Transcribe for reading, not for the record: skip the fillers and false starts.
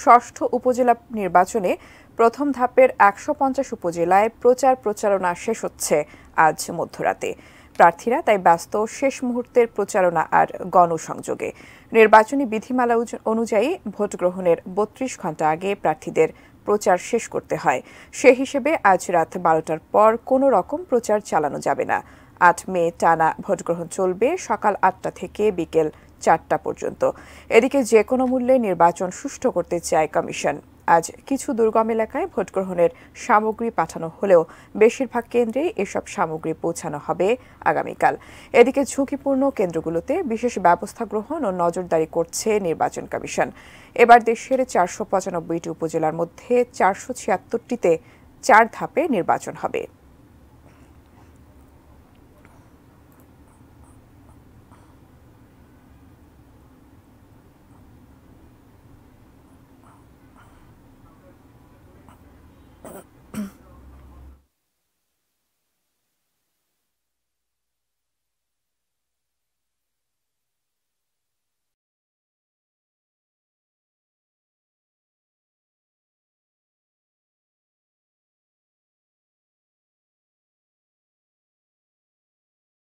ষষ্ঠ উপজেলা নির্বাচনে প্রথম ধাপের ১৫০ উপজেলায় প্রচারণা শেষ হচ্ছে আজ মধ্যরাতে। প্রার্থীরা তাই ব্যস্ত শেষ মুহূর্তের প্রচারণা আর গণসংযোগে। নির্বাচনী বিধিমালা অনুযায়ী ভোট গ্রহণের ৩২ ঘণ্টা আগে প্রার্থীদের প্রচার শেষ করতে হয়। সে হিসেবে আজ রাত ১২টার পর কোনো রকম প্রচার চালানো যাবে না। ৮ মে টানা ভোটগ্রহণ চলবে সকাল ৮টা থেকে বিকেল ৪টা পর্যন্ত। এদিকে যে কোনো মূল্যে নির্বাচন সুষ্ঠু করতে চায় কমিশন। আজ কিছু দুর্গম এলাকায় ভোটগ্রহণের সামগ্রী পাঠানো হলেও বেশিরভাগ কেন্দ্রেই এসব সামগ্রী পৌঁছানো হবে আগামীকাল। এদিকে ঝুঁকিপূর্ণ কেন্দ্রগুলোতে বিশেষ ব্যবস্থা গ্রহণ ও নজরদারি করছে নির্বাচন কমিশন। এবার দেশের ৪৯৫টি উপজেলার মধ্যে ৪৭৬টিতে ৪ ধাপে নির্বাচন হবে।